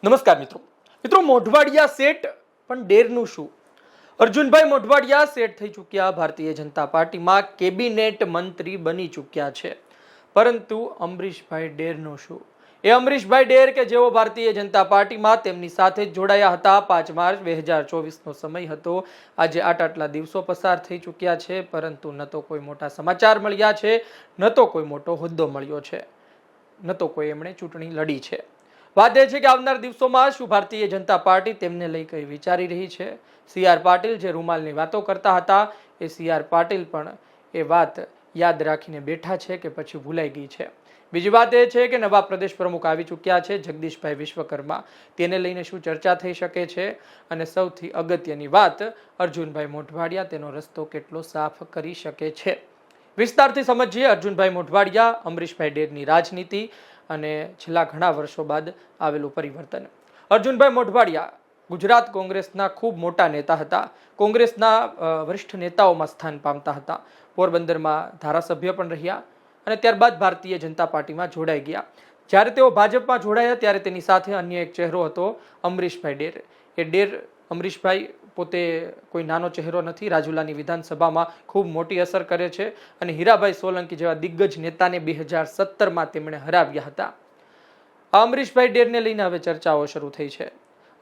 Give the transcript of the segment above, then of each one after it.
નમસ્કાર મિત્રો મોઢવાડિયા સેટ પણ ડેરનું શું? અર્જુનભાઈ મોઢવાડિયા સેટ થઈ ચૂક્યા ભારતીય જનતા પાર્ટીમાં કેબિનેટ મંત્રી બની ચૂક્યા છે, પરંતુ અમરીશભાઈ ડેરનું શું? એ અમરીશભાઈ ડેર કે જેઓ ભારતીય જનતા પાર્ટીમાં તેમની સાથે જોડાયા હતા 5 માર્ચ 2024નો સમય હતો. આજે આટલા દિવસો પસાર થઈ ચૂક્યા છે, પરંતુ ન તો કોઈ મોટા સમાચાર મળ્યા છે, ન તો કોઈ મોટો હોદ્દો મળ્યો છે, ન તો કોઈ એમણે ચૂંટણી લડી છે. વાત એ છે કે આવનાર દિવસોમાં શું ભારતીય જનતા પાર્ટી તેમને લઈ કઈ વિચારી રહી છે? સી.આર. પાટીલ જે રૂમાલની વાતો કરતા હતા, એ સી.આર. પાટીલ પણ એ વાત યાદ રાખીને બેઠા છે કે પછી ભૂલાઈ ગઈ છે? બીજી વાત એ છે કે નવા પ્રદેશ પ્રમુખ આવી ચૂક્યા છે, જગદીશભાઈ વિશ્વકર્મા. તેને લઈને શું ચર્ચા થઈ શકે છે? અને સૌથી અગત્યની વાત, અર્જુનભાઈ મોઢવાડિયા તેનો રસ્તો કેટલો સાફ કરી શકે છે? વિસ્તારથી સમજીએ અર્જુનભાઈ મોઢવાડિયા, અમરીશભાઈ ડેરની રાજનીતિ અને છેલ્લા ઘણા વર્ષો બાદ આવેલું પરિવર્તન. અર્જુનભાઈ મોઢવાડિયા ગુજરાત કોંગ્રેસના ખૂબ મોટા નેતા હતા. કોંગ્રેસના વરિષ્ઠ નેતાઓમાં સ્થાન પામતા હતા. પોરબંદરમાં ધારાસભ્ય પણ રહ્યા અને ત્યારબાદ ભારતીય જનતા પાર્ટીમાં જોડાઈ ગયા. જ્યારે તેઓ ભાજપમાં જોડાયા ત્યારે તેની સાથે અન્ય એક ચહેરો હતો, અમરીશભાઈ ડેર. એ ડેર અમરીશભાઈ પોતે કોઈ નાનો ચહેરો નથી. રાજુલાની વિધાનસભામાં ખૂબ મોટી અસર કરે છે અને હીરાભાઈ સોલંકી જેવા દિગ્ગજ નેતાને 2017માં તેમણે હરાવ્યા હતા. અમરીશભાઈ ડેરને લઈને હવે ચર્ચાઓ શરૂ થઈ છે.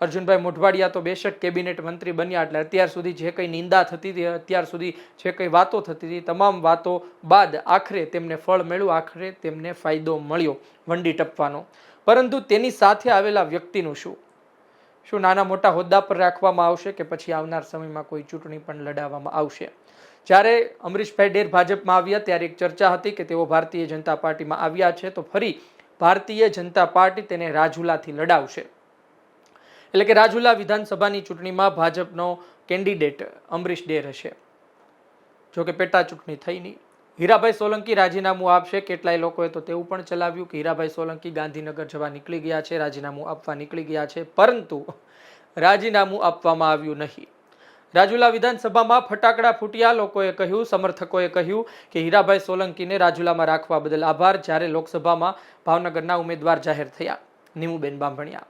અર્જુનભાઈ મોઢવાડિયા તો બેશક કેબિનેટ મંત્રી બન્યા, એટલે અત્યાર સુધી જે કંઈ નિંદા થતી હતી, અત્યાર સુધી જે કંઈ વાતો થતી હતી, તમામ વાતો બાદ આખરે તેમને ફળ મળ્યું, આખરે તેમને ફાયદો મળ્યો વંડી ટપવાનો. પરંતુ તેની સાથે આવેલા વ્યક્તિનું શું? શું નાના મોટા હોદ્દા પર રાખવામાં આવશે કે પછી આવનાર સમયમાં કોઈ ચૂંટણી પણ લડાવવામાં આવશે? જ્યારે અમરીશભાઈ ડેર ભાજપમાં આવ્યા ત્યારે એક ચર્ચા હતી કે તેઓ ભારતીય જનતા પાર્ટીમાં આવ્યા છે તો ફરી ભારતીય જનતા પાર્ટી તેને રાજુલાથી લડાવશે. એટલે કે રાજુલા વિધાનસભાની ચૂંટણીમાં ભાજપનો કેન્ડિડેટ અમરીશ ડેર હશે. જોકે પેટા ચૂંટણી થઈ નહીં. હીરાભાઈ સોલંકી રાજીનામું આપશે. કેટલાય લોકોએ તો તેવું પણ ચલાવ્યું કે હીરાભાઈ સોલંકી ગાંધીનગર જવા નીકળી ગયા છે, રાજીનામું આપવા નીકળી ગયા છે, પરંતુ રાજીનામું આપવામાં આવ્યું નહીં. રાજુલા વિધાનસભામાં ફટાકડા ફૂટ્યા. લોકોએ કહ્યું, સમર્થકોએ કહ્યું કે હીરાભાઈ સોલંકીને રાજુલામાં રાખવા બદલ આભાર. જ્યારે લોકસભામાં ભાવનગરના ઉમેદવાર જાહેર થયા, નીમુબેન બાંભણિયા.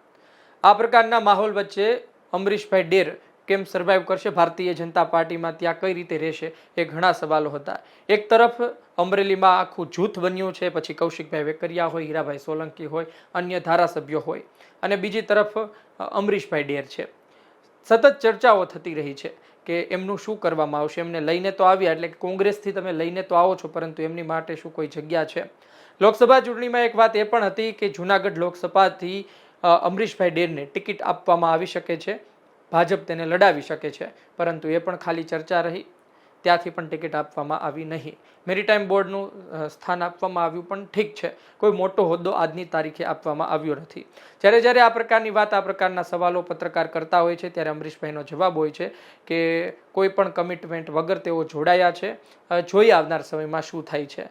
આ પ્રકારના માહોલ વચ્ચે અમરીશભાઈ ડેર કેમ સર્વાઈવ કરશે ભારતીય જનતા પાર્ટીમાં, ત્યાં કઈ રીતે રહેશે, એ ઘણા સવાલો હતા. એક તરફ અમરેલીમાં આખું જૂથ બન્યું છે, પછી કૌશિકભાઈ વેકરિયા હોય, હીરાભાઈ સોલંકી હોય, અન્ય ધારાસભ્યો હોય, અને બીજી તરફ અમરીશભાઈ ડેર છે. સતત ચર્ચાઓ થતી રહી છે કે એમનું શું કરવામાં આવશે. એમને લઈને તો આવ્યા, એટલે કે કોંગ્રેસથી તમે લઈને તો આવો છો, પરંતુ એમની માટે શું કોઈ જગ્યા છે? લોકસભા ચૂંટણીમાં એક વાત એ પણ હતી કે જૂનાગઢ લોકસભાથી અમરીશભાઈ ડેરને ટિકિટ આપવામાં આવી શકે છે, ભાજપ તેને લડાવી શકે છે, પરંતુ એ પણ ખાલી ચર્ચા રહી. ત્યાંથી પણ ટિકિટ આપવામાં આવી નહીં. મેરીટાઈમ બોર્ડનું સ્થાન આપવામાં આવ્યું, પણ ઠીક છે, કોઈ મોટો હોદ્દો આજની તારીખે આપવામાં આવ્યો નથી. જ્યારે આ પ્રકારની વાત, આ પ્રકારના સવાલો પત્રકાર કરતા હોય છે, ત્યારે અમરીશભાઈનો જવાબ હોય છે કે કોઈ પણ કમિટમેન્ટ વગર તેઓ જોડાયા છે, જોઈએ આવનાર સમયમાં શું થાય છે.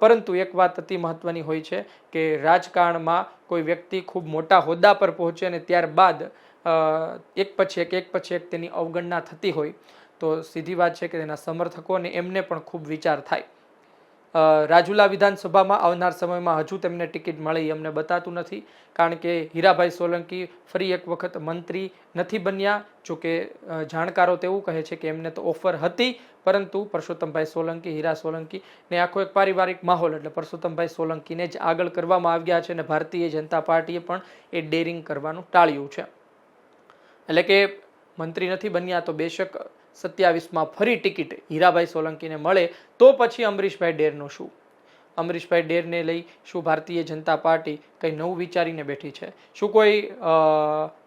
પરંતુ એક વાત અતિ મહત્વની હોય છે કે રાજકારણમાં કોઈ વ્યક્તિ ખૂબ મોટા હોદ્દા પર પહોંચે અને ત્યારબાદ એક પછી એક તેની અવગણના થતી હોય તો સીધી વાત છે કે તેના સમર્થકોને એમને પણ ખૂબ વિચાર થાય. રાજુલા વિધાનસભામાં આવનાર સમયમાં હજુ તેમને ટિકિટ મળે એ અમને બતાતું નથી, કારણ કે હીરાભાઈ સોલંકી ફરી એક વખત મંત્રી નથી બન્યા. જોકે જાણકારો તેવું કહે છે કે એમને તો ઓફર હતી, પરંતુ પરસોત્તમભાઈ સોલંકી, હીરા સોલંકી ને આખો એક પારિવારિક માહોલ, એટલે પરસોત્તમભાઈ સોલંકીને જ આગળ કરવામાં આવ્યા છે અને ભારતીય જનતા પાર્ટીએ પણ એ ડેરિંગ કરવાનું ટાળ્યું છે. એટલે કે મંત્રી નથી બન્યા તો બેશક 27માં ફરી ટિકિટ હીરાભાઈ સોલંકીને મળે તો પછી અમરીશભાઈ ડેરનું શું? અમરીશભાઈ ડેરને લઈ શું ભારતીય જનતા પાર્ટી કંઈ નવું વિચારીને બેઠી છે? શું કોઈ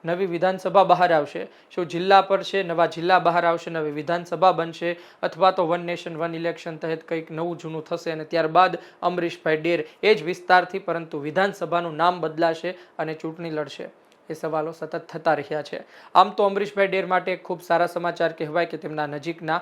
નવી વિધાનસભા બહાર આવશે? શું જિલ્લા પર છે, નવા જિલ્લા બહાર આવશે, નવી વિધાનસભા બનશે, અથવા તો વન નેશન વન ઇલેક્શન તહેત કંઈક નવું જૂનું થશે અને ત્યારબાદ અમરીશભાઈ ડેર એ જ વિસ્તારથી પરંતુ વિધાનસભાનું નામ બદલાશે અને ચૂંટણી લડશે? એ સવાલો સતત થતા રહ્યા છે. આમ તો અમરીશભાઈ ડેર માટે ખૂબ સારા સમાચાર કહેવાય કે તેમના નજીકના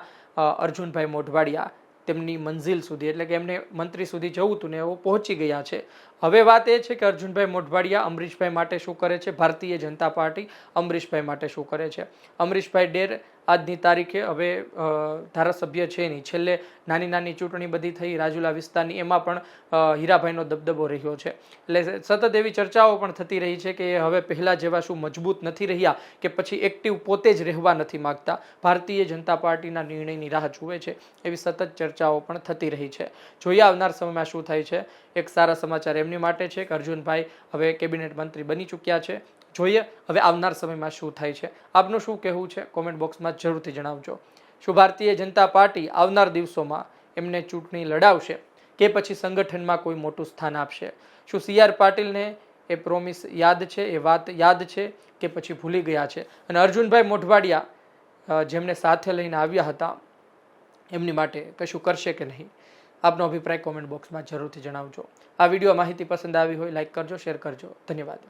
અર્જુનભાઈ મોઢવાડિયા તેમની મંઝિલ સુધી, એટલે કે એમને મંત્રી સુધી જવું હતું ને એવો પહોંચી ગયા છે. હવે વાત એ છે કે અર્જુનભાઈ મોઢવાડિયા અમરીશભાઈ માટે શું કરે છે, ભારતીય જનતા પાર્ટી અમરીશભાઈ માટે શું કરે છે. અમરીશભાઈ ડેર આજની તારીખે હવે ધારાસભ્ય છે નહીં. છેલ્લે નાની નાની ચૂંટણી બધી થઈ રાજુલા વિસ્તારની, એમાં પણ હીરાભાઈનો દબદબો રહ્યો છે. એટલે સતત એવી ચર્ચાઓ પણ થતી રહી છે કે હવે પહેલા જેવા શું મજબૂત નથી રહ્યા કે પછી એક્ટિવ પોતે જ રહેવા નથી માગતા, ભારતીય જનતા પાર્ટીના નિર્ણયની રાહ જુએ છે. એવી સતત ચર્ચાઓ પણ થતી રહી છે. જોઈએ આવનાર સમયમાં શું થાય છે. એક સારા સમાચાર એમની માટે છે કે અર્જુનભાઈ હવે કેબિનેટ મંત્રી બની ચૂક્યા છે. જોઈએ હવે આવનાર સમયમાં શું થાય છે. આપનું શું કહેવું છે કોમેન્ટ બોક્સમાં જરૂરથી જણાવજો. શું ભારતીય જનતા પાર્ટી આવનાર દિવસોમાં એમને ચૂંટણી લડાવશે કે પછી સંગઠનમાં કોઈ મોટું સ્થાન આપશે? શું CR પાટીલને એ પ્રોમિસ યાદ છે, એ વાત યાદ છે કે પછી ભૂલી ગયા છે? અને અર્જુનભાઈ મોઢવાડિયા જેમને સાથે લઈને આવ્યા હતા એમની માટે કશું કરશે કે નહીં? આપનો અભિપ્રાય કોમેન્ટ બોક્સમાં જરૂરથી જણાવજો. આ વિડીયો માહિતી પસંદ આવી હોય લાઈક કરજો, શેર કરજો. ધન્યવાદ.